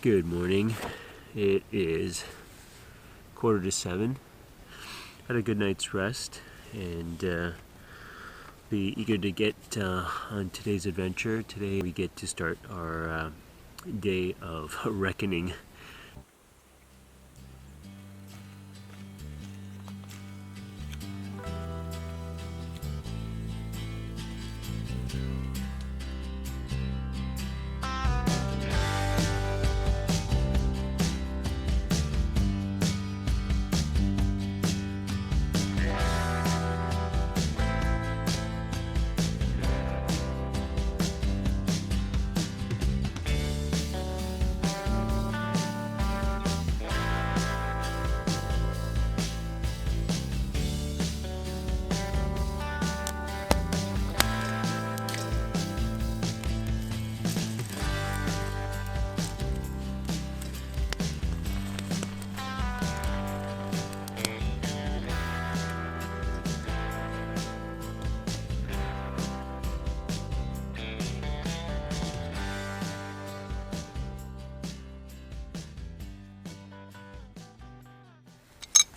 Good morning. It is 6:45. Had a good night's rest and be eager to get on today's adventure. Today we get to start our day of reckoning.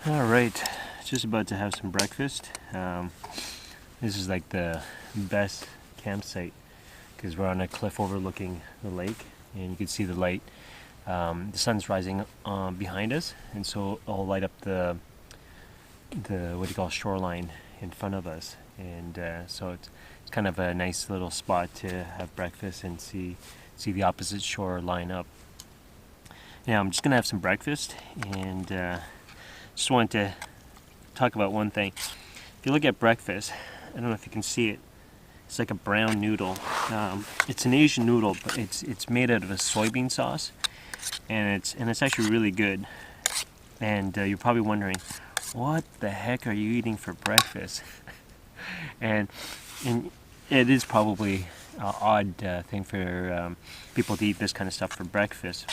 Alright, just about to have some breakfast. This is like the best campsite because we're on a cliff overlooking the lake and you can see the light. The sun's rising behind us, and so it'll light up the shoreline in front of us, and so it's kind of a nice little spot to have breakfast and see the opposite shore line up. Now I'm just gonna have some breakfast and just wanted to talk about one thing. If you look at breakfast, I don't know if you can see it. It's like a brown noodle. It's an Asian noodle, but it's made out of a soybean sauce, and it's actually really good. And you're probably wondering, what the heck are you eating for breakfast? and it is probably an odd thing for people to eat this kind of stuff for breakfast.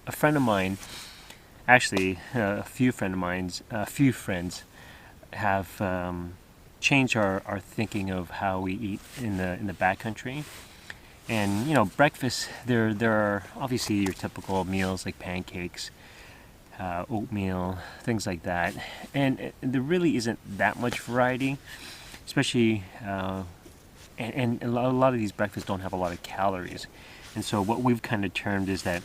A friend of mine, actually a few friends have changed our thinking of how we eat in the backcountry. And you know, breakfast, there are obviously your typical meals like pancakes, oatmeal, things like that, and there really isn't that much variety, especially and a lot of these breakfasts don't have a lot of calories. And so what we've kind of termed is that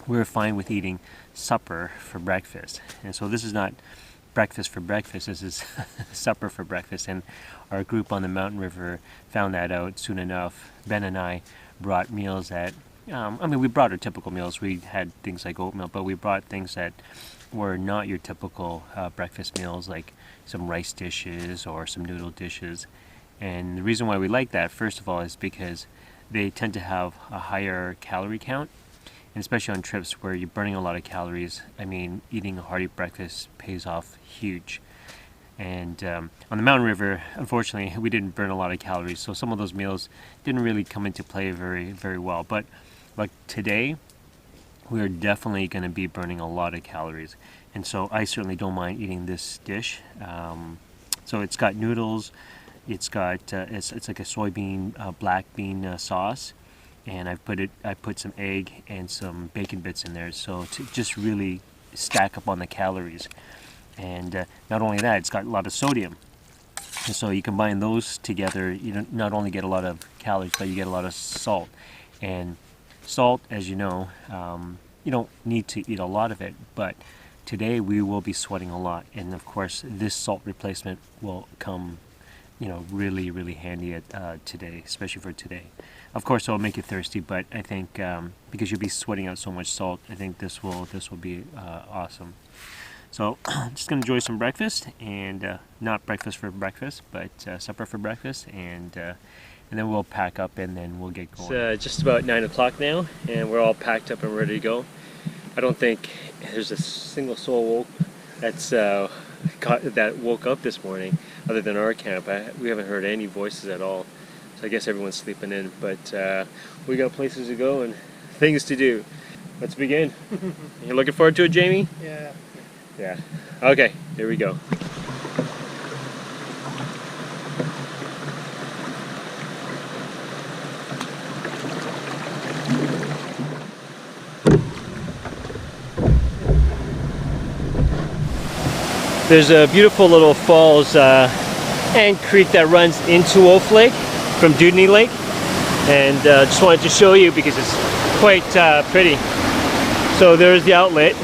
we're fine with eating supper for breakfast. And so this is not breakfast for breakfast, this is supper for breakfast. And our group on the mountain river found that out soon enough. Ben and I brought meals that, we brought our typical meals. We had things like oatmeal, but we brought things that were not your typical breakfast meals, like some rice dishes or some noodle dishes. And the reason why we like that, first of all, is because they tend to have a higher calorie count. And especially on trips where you're burning a lot of calories, I mean, eating a hearty breakfast pays off huge. And on the mountain river, unfortunately, we didn't burn a lot of calories, so some of those meals didn't really come into play very, very well. But like today, we are definitely going to be burning a lot of calories. And so I certainly don't mind eating this dish. So it's got noodles, it's got it's like a soybean, black bean sauce. And I put some egg and some bacon bits in there, so to just really stack up on the calories. And not only that, it's got a lot of sodium. And so you combine those together, you not only get a lot of calories, but you get a lot of salt. And salt, as you know, you don't need to eat a lot of it, but today we will be sweating a lot. And of course, this salt replacement will come, really, really handy at today, especially for today. Of course, it'll make you thirsty, but I think because you'll be sweating out so much salt, I think this will be awesome. So, just gonna enjoy some breakfast, and not breakfast for breakfast, but supper for breakfast, and then we'll pack up and then we'll get going. It's just about 9 o'clock now, and we're all packed up and ready to go. I don't think there's a single soul that woke up this morning, other than our camp. We haven't heard any voices at all. So I guess everyone's sleeping in, but we got places to go and things to do. Let's begin. You looking forward to it, Jamie? Yeah. Yeah. Okay, here we go. There's a beautiful little falls and creek that runs into Wolf Lake from Dewdney Lake, and just wanted to show you because it's quite pretty. So there's the outlet,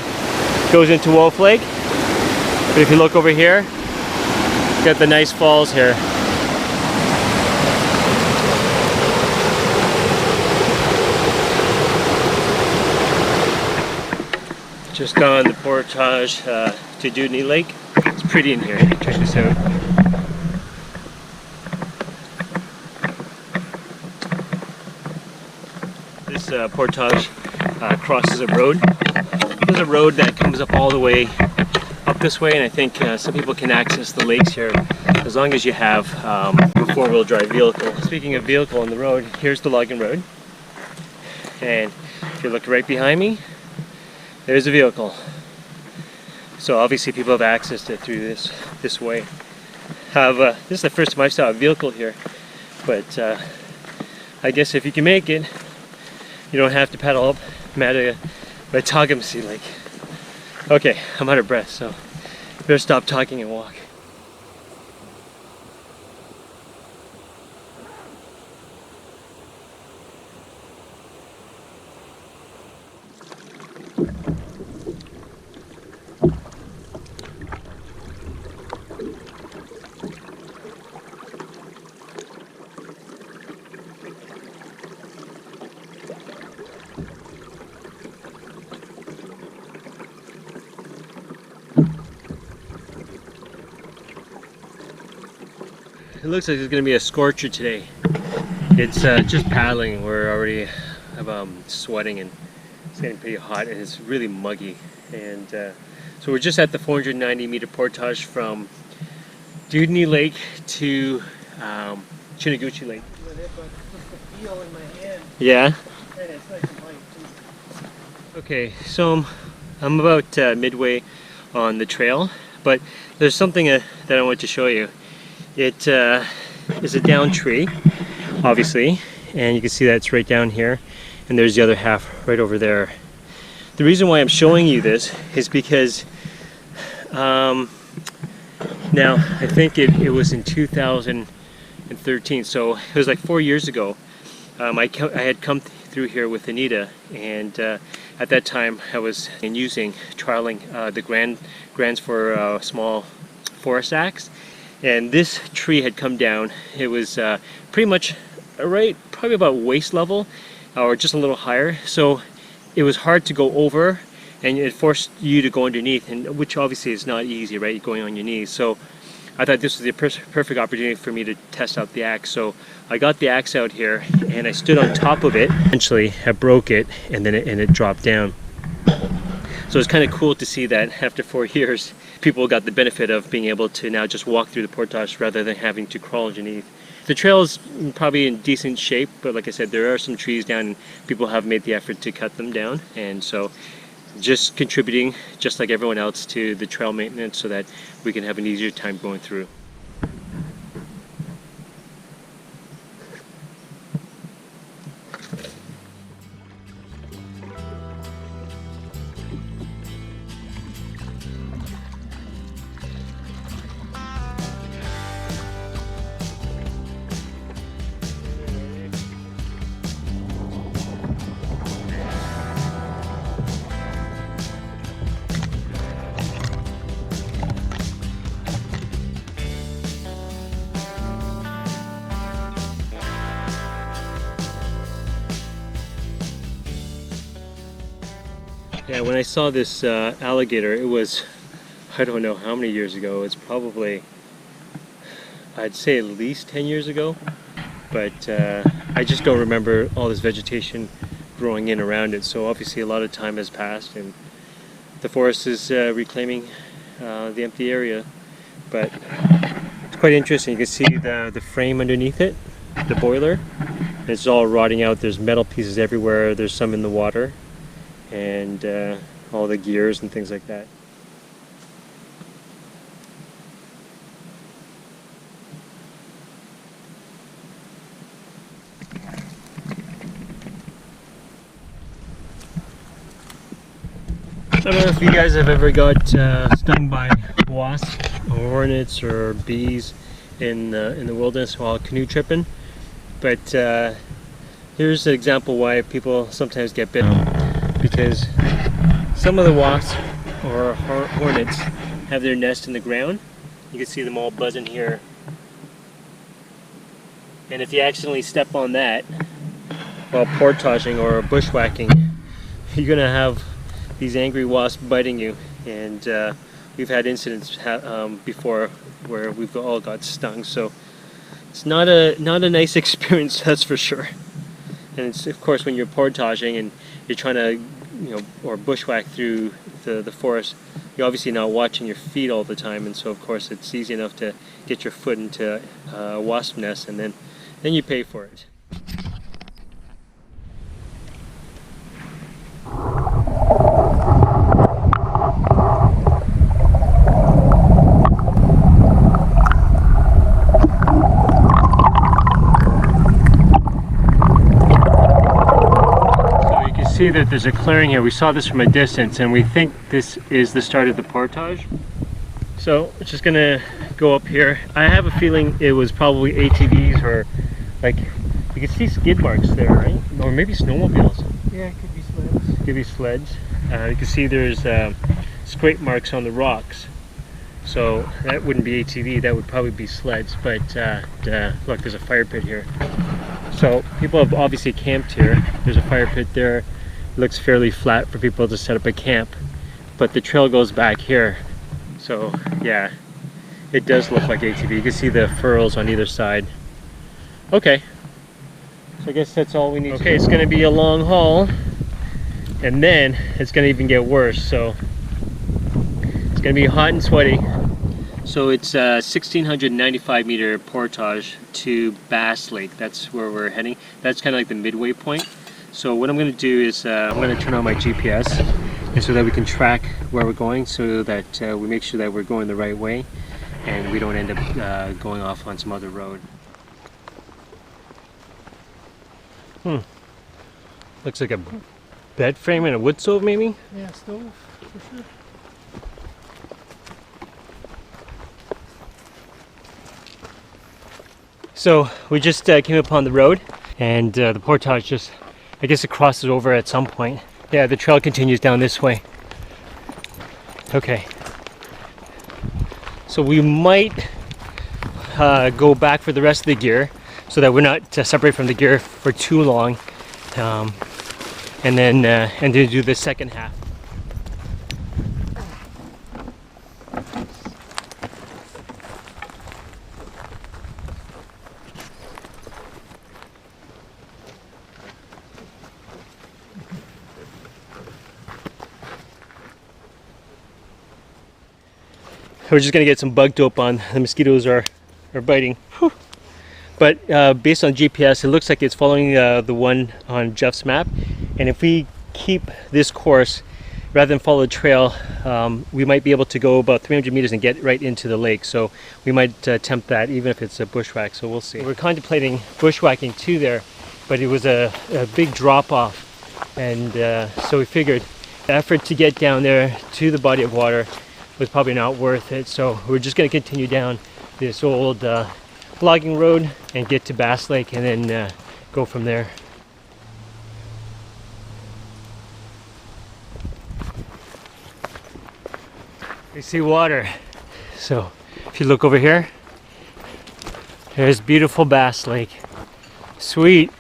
goes into Wolf Lake, but if you look over here, got the nice falls here. Just on the portage to Dewdney Lake. It's pretty in here. Check this out. This portage crosses a road. There's a road that comes up all the way up this way, and I think some people can access the lakes here as long as you have a four-wheel drive vehicle. Speaking of vehicle on the road, here's the logging road, and if you look right behind me, there's a vehicle. So obviously people have accessed it through this way. This is the first time I saw a vehicle here, but I guess if you can make it, you don't have to paddle up Matagamasy Lake. Okay, I'm out of breath, so better stop talking and walk. It looks like there's going to be a scorcher today. It's just paddling. We're already sweating and it's getting pretty hot, and it's really muggy. And so we're just at the 490 meter portage from Dewdney Lake to Chinaguchi Lake. Yeah? Okay, so I'm about midway on the trail, but there's something that I want to show you. It is a down tree, obviously, and you can see that it's right down here, and there's the other half right over there. The reason why I'm showing you this is because now I think it was in 2013, so it was like 4 years ago. I had come through here with Anita, and at that time I was trialing the grants for small forest axe. And this tree had come down. It was pretty much probably about waist level or just a little higher. So it was hard to go over, and it forced you to go underneath, and which obviously is not easy, right? You're going on your knees. So I thought this was the perfect opportunity for me to test out the axe. So I got the axe out here and I stood on top of it. Eventually I broke it, and then it dropped down. So it's kind of cool to see that after 4 years, people got the benefit of being able to now just walk through the portage rather than having to crawl underneath. The trail is probably in decent shape, but like I said, there are some trees down and people have made the effort to cut them down, and so just contributing, just like everyone else, to the trail maintenance so that we can have an easier time going through. Yeah, when I saw this alligator, it was, I don't know how many years ago. It's probably, I'd say at least 10 years ago. But I just don't remember all this vegetation growing in around it. So obviously a lot of time has passed, and the forest is reclaiming the empty area. But it's quite interesting. You can see the frame underneath it, the boiler. It's all rotting out. There's metal pieces everywhere. There's some in the water, and all the gears and things like that. I don't know if you guys have ever got stung by wasps or hornets or bees in the wilderness while canoe tripping. But here's an example why people sometimes get bitten. Because some of the wasps or hornets have their nest in the ground. You can see them all buzzing here. And if you accidentally step on that while portaging or bushwhacking, you're gonna have these angry wasps biting you. And we've had incidents before where we've all got stung. So it's not a nice experience, that's for sure. And it's, of course, when you're portaging and you're trying to, or bushwhack through the forest, you're obviously not watching your feet all the time, and so of course it's easy enough to get your foot into a wasp nest, and then you pay for it. See that there's a clearing here. We saw this from a distance and we think this is the start of the portage. So it's just gonna go up here. I have a feeling it was probably ATVs, or like you can see skid marks there, right? Or maybe snowmobiles. Yeah, it could be sleds. Could be sleds. You can see there's scrape marks on the rocks. So that wouldn't be ATV, that would probably be sleds. But look, there's a fire pit here. So people have obviously camped here. There's a fire pit there. Looks fairly flat for people to set up a camp, but the trail goes back here. So yeah, it does look like ATV. You can see the furrows on either side. Okay, so I guess that's all we need. Okay, it's gonna be a long haul, and then it's gonna even get worse. So it's gonna be hot and sweaty. So it's a 1,695 meter portage to Bass Lake. That's where we're heading. That's kind of like the midway point. So what I'm going to do is I'm going to turn on my GPS, and so that we can track where we're going, so that we make sure that we're going the right way and we don't end up going off on some other road. Looks like a bed frame and a wood stove, maybe? Yeah, stove, for sure. So we just came upon the road, and the portage just, I guess it crosses over at some point. Yeah, the trail continues down this way. Okay. So we might go back for the rest of the gear, so that we're not separated from the gear for too long, and then do the second half. We're just gonna get some bug dope on. The mosquitoes are biting. Whew. But based on GPS, it looks like it's following the one on Jeff's map. And if we keep this course, rather than follow the trail, we might be able to go about 300 meters and get right into the lake. So we might attempt that, even if it's a bushwhack. So we'll see. We're contemplating bushwhacking too there, but it was a big drop off. And so we figured the effort to get down there to the body of water was probably not worth it, so we're just going to continue down this old logging road and get to Bass Lake, and then go from there. We see water, so if you look over here, there's beautiful Bass Lake. Sweet.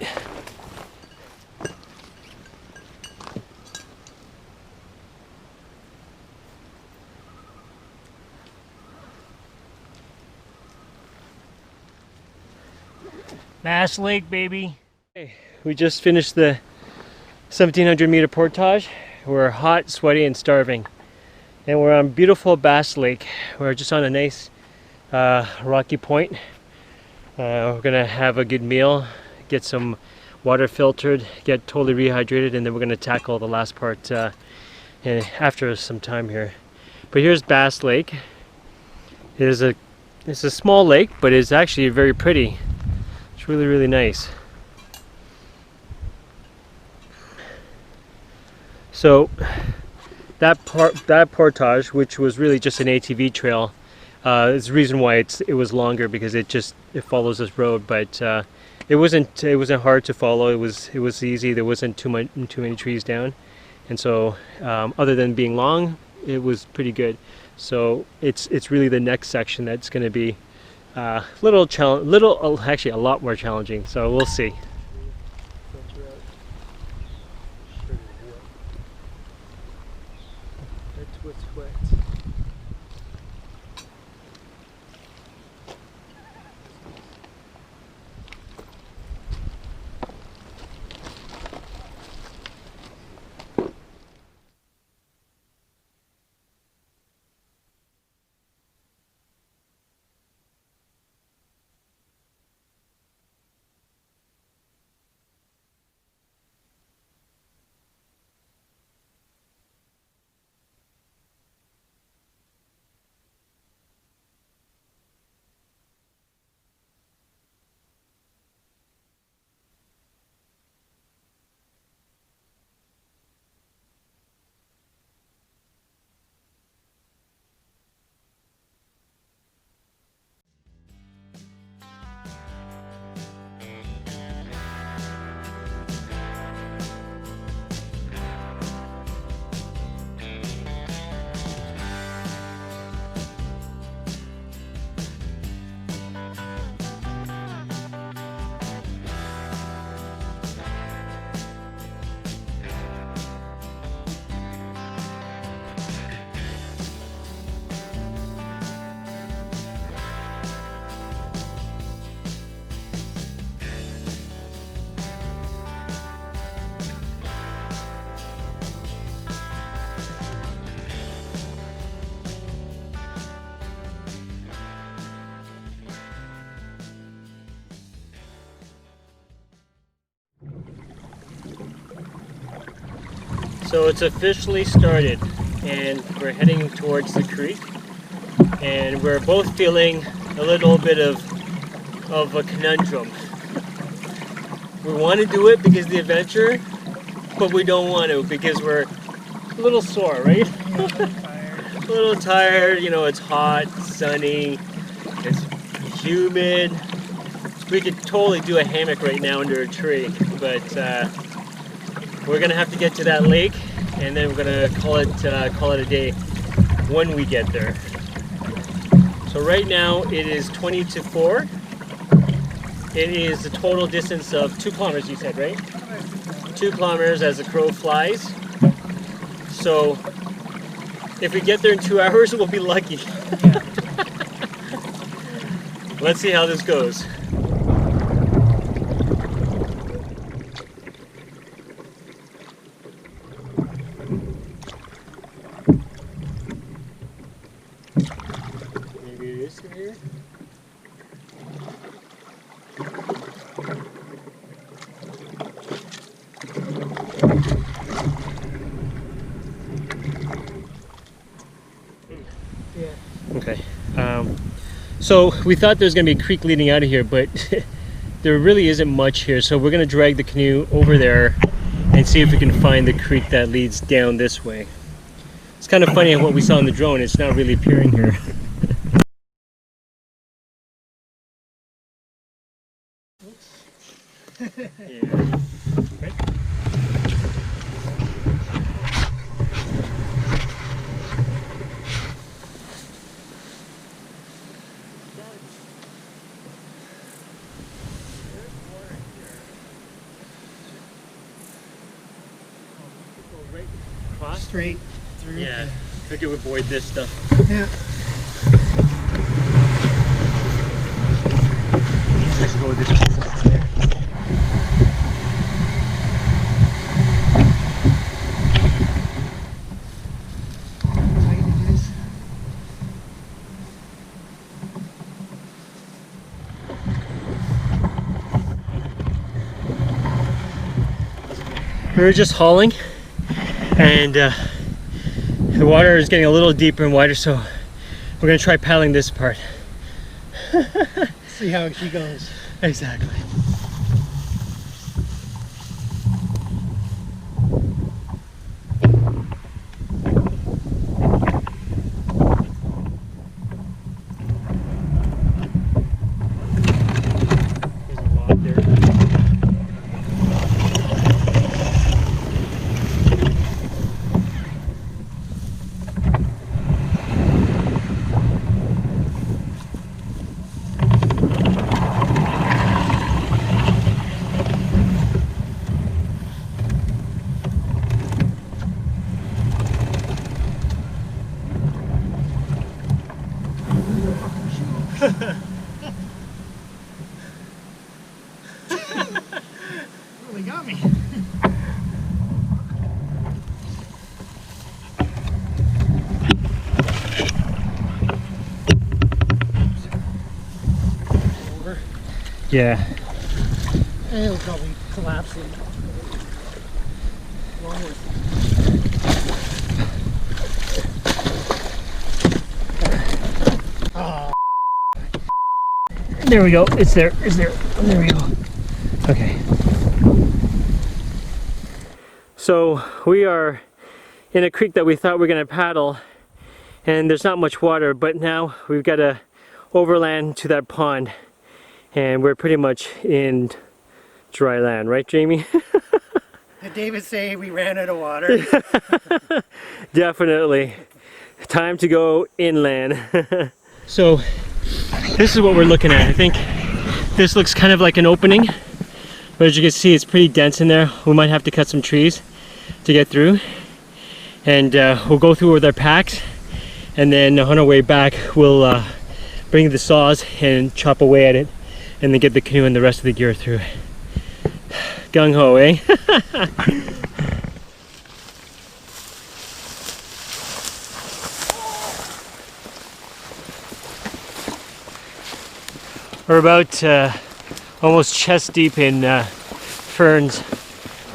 Bass Lake, baby. Okay, we just finished the 1,700 meter portage. We're hot, sweaty, and starving. And we're on beautiful Bass Lake. We're just on a nice rocky point. We're gonna have a good meal, get some water filtered, get totally rehydrated, and then we're gonna tackle the last part after some time here. But here's Bass Lake. It's a small lake, but it's actually very pretty. It's really, really nice. So that portage, which was really just an ATV trail, is the reason why it was longer, because it follows this road. But it wasn't hard to follow. It was easy. There wasn't too many trees down, and so other than being long, it was pretty good. So it's really the next section that's going to be actually a lot more challenging. So we'll see. That's what's wet. So it's officially started, and we're heading towards the creek, and we're both feeling a little bit of a conundrum. We want to do it because of the adventure, but we don't want to because we're a little sore, right? A little tired, you know, it's hot, sunny, it's humid. We could totally do a hammock right now under a tree, but we're gonna have to get to that lake, and then we're gonna call it a day when we get there. So right now it is 20 to 4. It is a total distance of 2 kilometers, you said, right? 2 kilometers as the crow flies. So if we get there in 2 hours, we'll be lucky. Let's see how this goes. Maybe it is in here. Yeah. Okay. So we thought there was going to be a creek leading out of here, but there really isn't much here. So we're going to drag the canoe over there and see if we can find the creek that leads down this way. It's kind of funny what we saw in the drone. It's not really appearing here. Yeah. Right. Across? Straight through. Yeah. Figure we avoid this stuff. Yeah. Let's go this way. Tight it is. We were just hauling, and the water is getting a little deeper and wider, so we're gonna try paddling this part. See how she goes. Exactly. Really got me. Over. Yeah. It'll probably collapse in. Along with. Oh. There we go. It's there. It's there. There we go. Okay. So we are in a creek that we thought we were going to paddle, and there's not much water, but now we've got to overland to that pond, and we're pretty much in dry land, right, Jamie? Did David say we ran out of water? Definitely. Time to go inland. So this is what we're looking at. I think this looks kind of like an opening, but as you can see, it's pretty dense in there. We might have to cut some trees to get through, and we'll go through with our packs, and then on our way back we'll bring the saws and chop away at it, and then get the canoe and the rest of the gear through. Gung-ho, eh? We're about almost chest deep in ferns,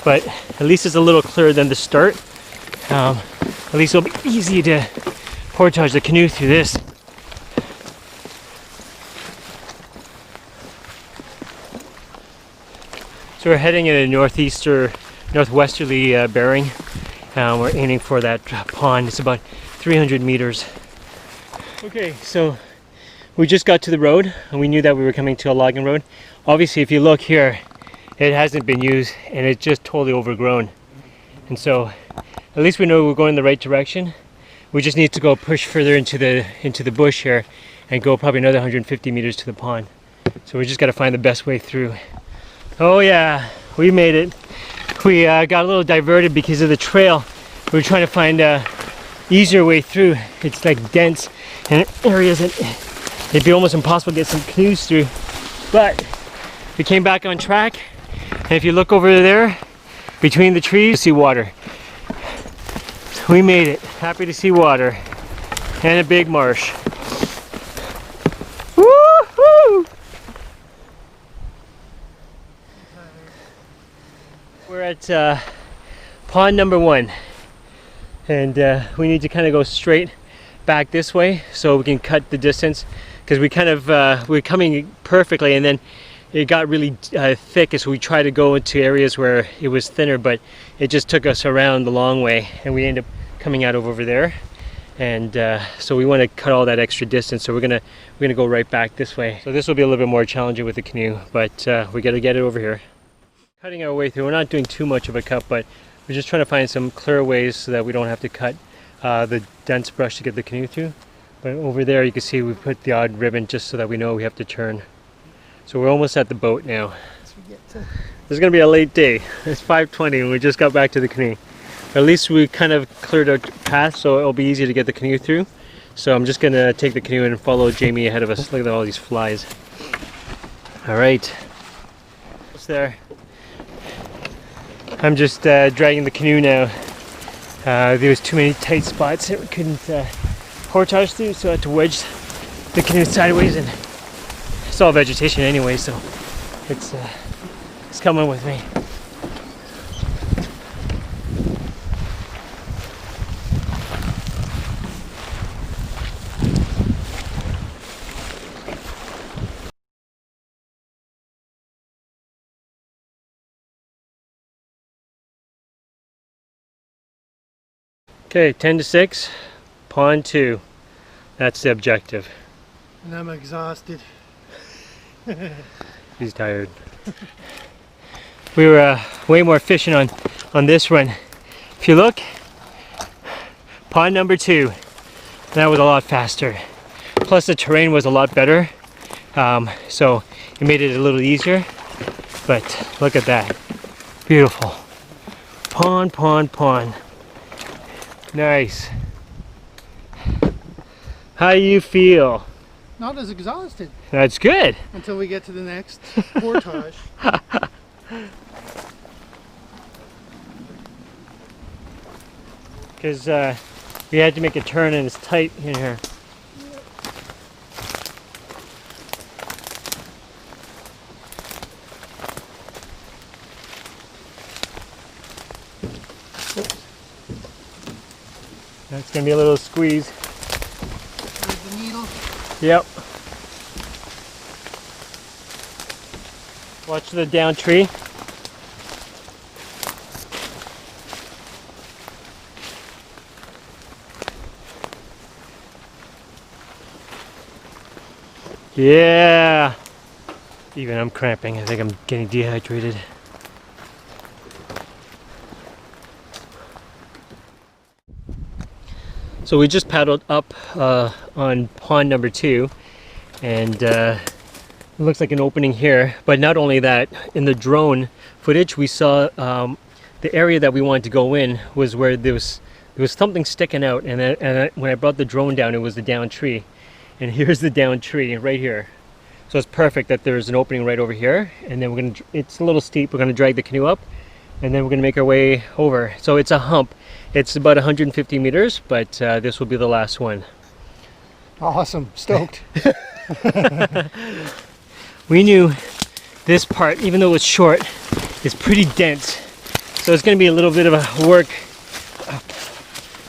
but at least it's a little clearer than the start. At least it'll be easy to portage the canoe through this. So we're heading in a northwesterly bearing. We're aiming for that pond. It's about 300 meters. Okay, so we just got to the road, and we knew that we were coming to a logging road. Obviously, if you look here, it hasn't been used, and it's just totally overgrown. And so, at least we know we're going in the right direction. We just need to go push further into the bush here, and go probably another 150 meters to the pond. So we just got to find the best way through. Oh yeah, we made it. We got a little diverted because of the trail. We were trying to find a easier way through. It's like dense in areas that it'd be almost impossible to get some canoes through. But we came back on track, and if you look over there, between the trees, you see water. So we made it. Happy to see water. And a big marsh. Woo-hoo! We're at pond number 1, and we need to kind of go straight back this way so we can cut the distance, because we kind of we're coming perfectly, and then it got really thick, so we tried to go into areas where it was thinner, but it just took us around the long way, and we ended up coming out over there. And so we want to cut all that extra distance, so we're gonna go right back this way. So this will be a little bit more challenging with the canoe, but we got to get it over here. Cutting our way through. We're not doing too much of a cut, but we're just trying to find some clear ways so that we don't have to cut the dense brush to get the canoe through. But over there you can see we put the odd ribbon just so that we know we have to turn. So we're almost at the boat now. This is going to be a late day. It's 5:20 and we just got back to the canoe. But at least we kind of cleared our path, so it'll be easy to get the canoe through. So I'm just going to take the canoe and follow Jamie ahead of us. Look at all these flies. Alright. What's there? I'm just dragging the canoe now. There was too many tight spots that we couldn't portage through, so I had to wedge the canoe sideways, and it's all vegetation anyway, so it's coming with me. Okay, 10 to 6, pond 2. That's the objective. And I'm exhausted. He's tired. We were way more efficient on this run. If you look, pond number 2, that was a lot faster. Plus the terrain was a lot better, so it made it a little easier. But look at that, beautiful. Pond, pond, pond. Nice. How do you feel? not as exhausted That's good. until we get to the next portage. Because we had to make a turn and it's tight in here. That's gonna be a little squeeze. There's the needle. Yep. Watch the down tree. Yeah. Even I'm cramping. I think I'm getting dehydrated. So we just paddled up on pond number 2, and it looks like an opening here. But not only that, in the drone footage we saw the area that we wanted to go in was where there was something sticking out, and when I brought the drone down, it was the down tree. And here's the down tree right here. So it's perfect that there's an opening right over here, and then it's a little steep. We're gonna drag the canoe up, and then we're gonna make our way over. So it's a hump. It's about 150 meters, but this will be the last one. Awesome. Stoked. We knew this part, even though it's short, is pretty dense. So it's going to be a little bit of a work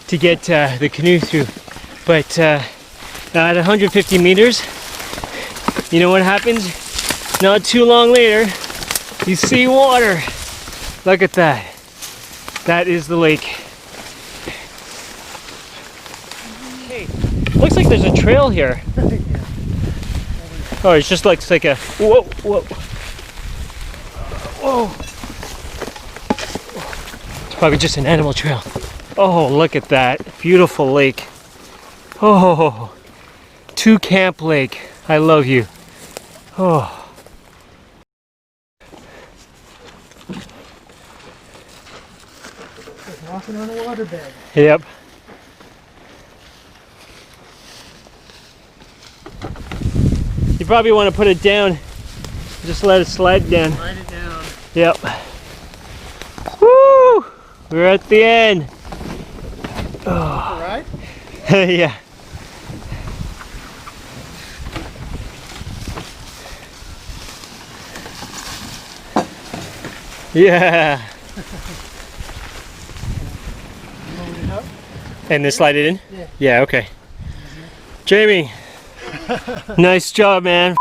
to get the canoe through. But at 150 meters, you know what happens? Not too long later, you see water. Look at that. That is the lake. Hey, looks like there's a trail here. Oh, it's just like a whoa, whoa, whoa. It's probably just an animal trail. Oh, look at that beautiful lake. Oh, Two Camp Lake. I love you. Oh. Just walking on a waterbed. Yep. You probably want to put it down. Just let it slide down. Slide it down. Yep. Woo! We're at the end. Oh. All right. Yeah. Yeah. Load it up. And then slide it in? Yeah. Yeah, okay. Jamie, nice job, man.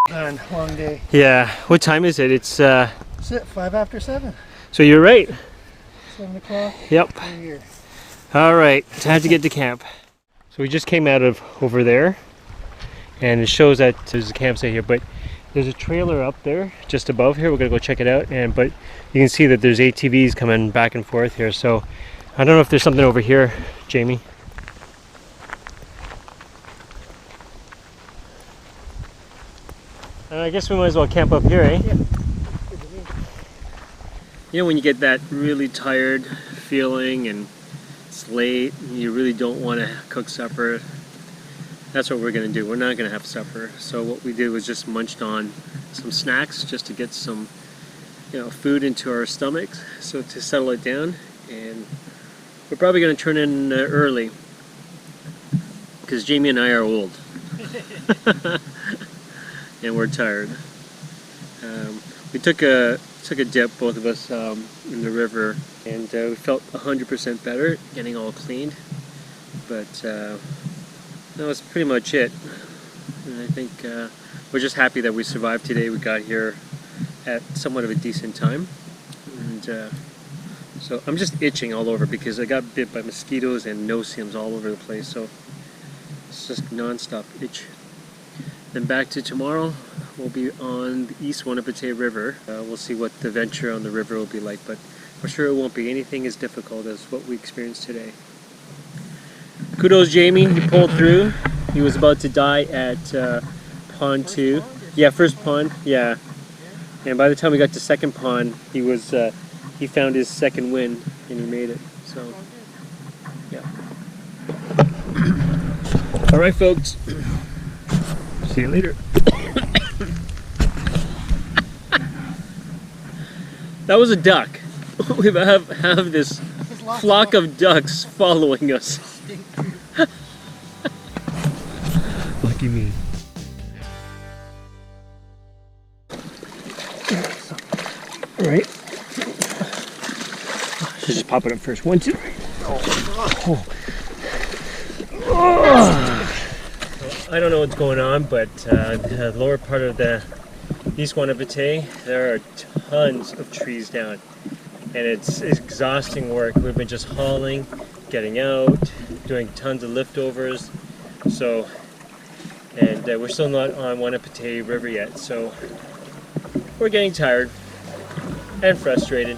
Man, long day. Yeah. What time is it? It's That's it. 5 after 7. so you're right. 7 o'clock. Yep. We're here. All right, time to get to camp. So we just came out of over there, and it shows that there's a campsite here, but there's a trailer up there just above here. We're gonna go check it out, but you can see that there's ATVs coming back and forth here. So I don't know if there's something over here, Jamie. I guess we might as well camp up here, eh? Yeah. You know when you get that really tired feeling and it's late and you really don't want to cook supper, that's what we're going to do. We're not going to have supper. So what we did was just munched on some snacks just to get some food into our stomachs, so to settle it down. And we're probably going to turn in early because Jamie and I are old. And we're tired. We took a dip, both of us, in the river, and we felt 100% better, getting all cleaned. But that was pretty much it. And I think we're just happy that we survived today. We got here at somewhat of a decent time, and so I'm just itching all over because I got bit by mosquitoes and no-see-ums all over the place. So it's just non-stop itch. Then back to tomorrow, we'll be on the East Wanapitei River. We'll see what the venture on the river will be like, but I'm sure it won't be anything as difficult as what we experienced today. Kudos, Jamie, he pulled through. He was about to die at pond 2. Yeah, first pond, yeah. And by the time we got to second pond, he found his second win and he made it. So, yeah. All right, folks. See you later. That was a duck. We have this flock of ducks following us. Lucky me. Right. Let's just pop it up first. 1, 2. Oh. I don't know what's going on, but the lower part of the East Wanapitei, there are tons of trees down, and it's exhausting work. We've been just hauling, getting out, doing tons of liftovers. So, and we're still not on Wanapitei River yet, so we're getting tired and frustrated.